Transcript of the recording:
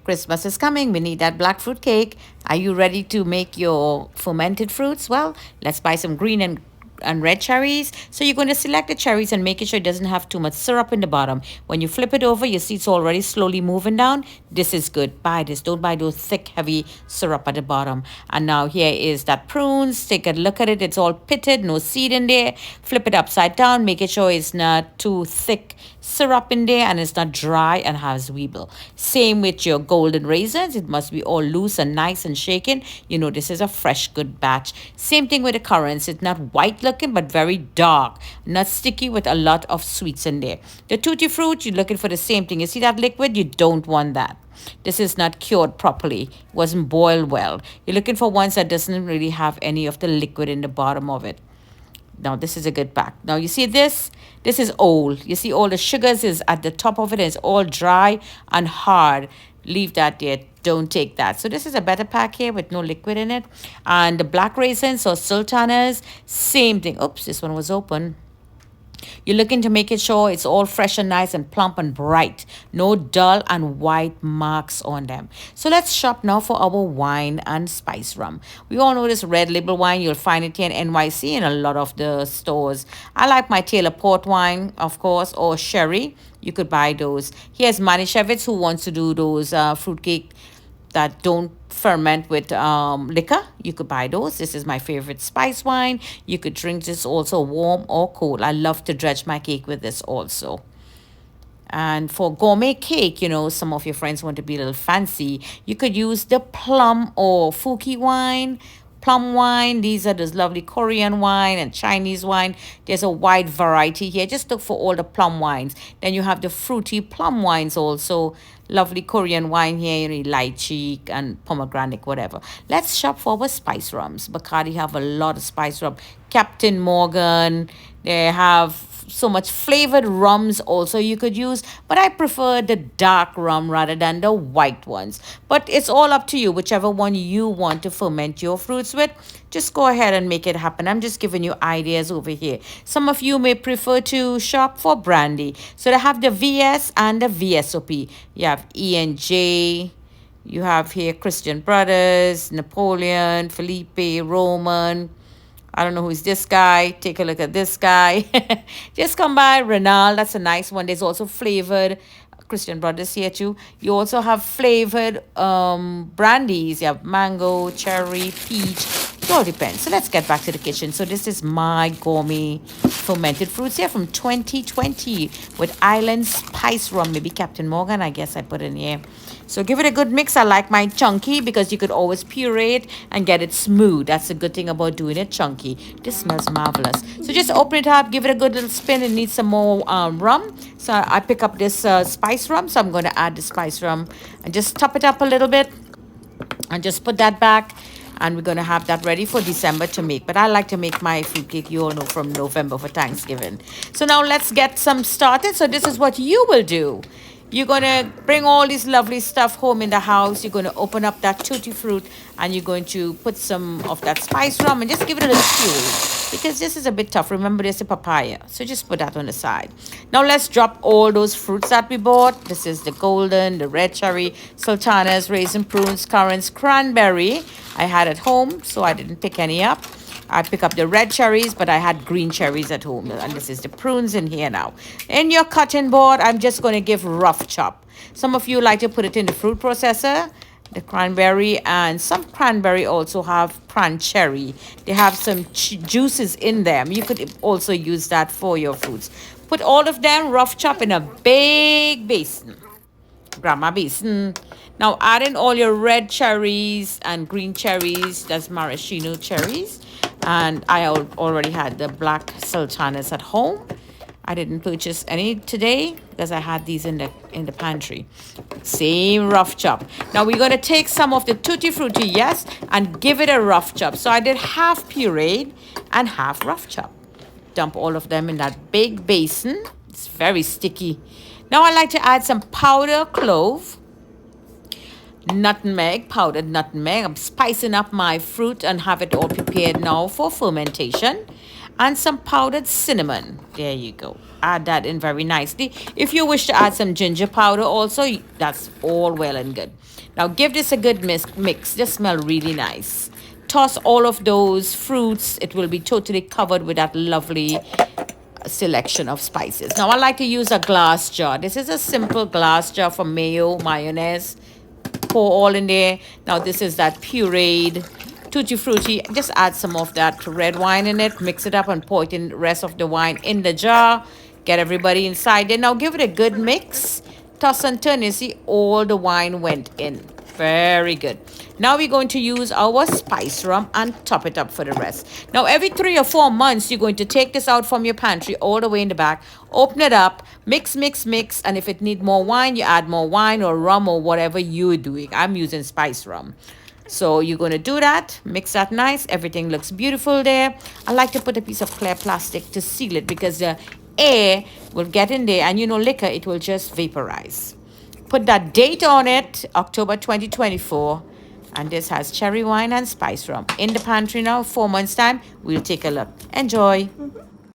Christmas is coming. We need that black fruit cake. Are you ready to make your fermented fruits? Well, let's buy some green and red cherries. So you're going to select the cherries and making sure it doesn't have too much syrup in the bottom. When you flip it over, you see it's already slowly moving down. This is good. Buy this. Don't buy those thick, heavy syrup at the bottom. And now here is that prunes. Take a look at it. It's all pitted, no seed in there. Flip it upside down, making sure it's not too thick syrup in there and it's not dry and has weeble. Same with your golden raisins. It must be all loose and nice and shaken. You know this is a fresh, good batch. Same thing with the currants. It's not white looking but very dark, not sticky, with a lot of sweets in there. The tutti fruit, you're looking for the same thing. You see that liquid? You don't want that. This is not cured properly. It wasn't boiled well. You're looking for ones that doesn't really have any of the liquid in the bottom of it. Now this is a good pack. Now you see this is old. You see all the sugars is at the top of it. It's all dry and hard. Leave that there. Don't take that. So this is a better pack here with no liquid in it. And the black raisins or sultanas, same thing. Oops, this one was open. You're looking to make it sure it's all fresh and nice and plump and bright. No dull and white marks on them. So let's shop now for our wine and spice rum. We all know this red label wine. You'll find it here in NYC in a lot of the stores. I like my Taylor port wine, of course, or sherry. You could buy those. Here's Manischewitz who wants to do those fruitcake that don't ferment with liquor. You could buy those. This is my favorite spice wine. You could drink this also warm or cold. I love to dredge my cake with this also. And for gourmet cake, you know, some of your friends want to be a little fancy. You could use the plum or Fuki wine, plum wine. These are those lovely Korean wine and Chinese wine. There's a wide variety here. Just look for all the plum wines. Then you have the fruity plum wines also. Lovely Korean wine here, you know, lychee and pomegranate, whatever. Let's shop for our spice rums. Bacardi have a lot of spice rum. Captain Morgan, they have so much flavored rums also you could use, but I prefer the dark rum rather than the white ones. But it's all up to you, whichever one you want to ferment your fruits with. Just go ahead and make it happen. I'm just giving you ideas over here. Some of you may prefer to shop for brandy. So they have the VS and the VSOP. You have E&J. You have here Christian Brothers, Napoleon, Felipe, Roman. I don't know who's this guy. Take a look at this guy. Just come by. Renal, that's a nice one. There's also flavored Christian Brothers here too. You also have flavored brandies. You have mango, cherry, peach. It all depends. So let's get back to the kitchen. So this is my gourmet fermented fruits here from 2020 with Island Spice Rum. Maybe Captain Morgan, I guess I put in here. So give it a good mix. I like mine chunky because you could always puree it and get it smooth. That's the good thing about doing it chunky. This smells marvelous. So just open it up, give it a good little spin. It needs some more rum. So I pick up this spice rum. So I'm going to add the spice rum and just top it up a little bit and just put that back. And we're going to have that ready for December to make. But I like to make my fruitcake, you all know, from November for Thanksgiving. So now let's get some started. So this is what you will do. You're going to bring all this lovely stuff home in the house. You're going to open up that tutti fruit and you're going to put some of that spice rum and just give it a little puree because this is a bit tough. Remember, there's a papaya. So just put that on the side. Now let's drop all those fruits that we bought. This is the golden, the red cherry, sultanas, raisin, prunes, currants, cranberry. I had at home, so I didn't pick any up. I pick up the red cherries, but I had green cherries at home. And this is the prunes in here now. In your cutting board, I'm just going to give rough chop. Some of you like to put it in the fruit processor, the cranberry, and some cranberry also have cranberry. They have some juices in them. You could also use that for your fruits. Put all of them rough chop in a big basin. Grandma basin. Now add in all your red cherries and green cherries. That's maraschino cherries. And I already had the black sultanas at home. I didn't purchase any today because I had these in the pantry. Same rough chop. Now we're going to take some of the tutti frutti, yes, and give it a rough chop. So I did half pureed and half rough chop. Dump all of them in that big basin. It's very sticky. Now I like to add some powder clove, nutmeg, powdered nutmeg. I'm spicing up my fruit and have it all prepared now for fermentation. And some powdered cinnamon. There you go. add that in very nicely. If you wish to add some ginger powder also, that's all well and good. Now give this a good mix. Just smell really nice. Toss all of those fruits. It will be totally covered with that lovely selection of spices. Now I like to use a glass jar. This is a simple glass jar for mayo, mayonnaise. Pour all in there. Now this is that pureed tutti frutti. Just add some of that red wine in it, mix it up and pour it in the rest of the wine in the jar. Get everybody inside there. Now give it a good mix. Toss and turn. You see all the wine went in. Very good. Now we're going to use our spice rum and top it up for the rest. Now every 3 or 4 months, you're going to take this out from your pantry all the way in the back, open it up, mix, mix, mix. And if it needs more wine, you add more wine or rum or whatever you're doing. I'm using spice rum. So you're going to do that, mix that nice. Everything looks beautiful there. I like to put a piece of clear plastic to seal it because the air will get in there and liquor, it will just vaporize. Put that date on it, October 2024. And this has cherry wine and spice rum. In the pantry now, 4 months time, we'll take a look. Enjoy.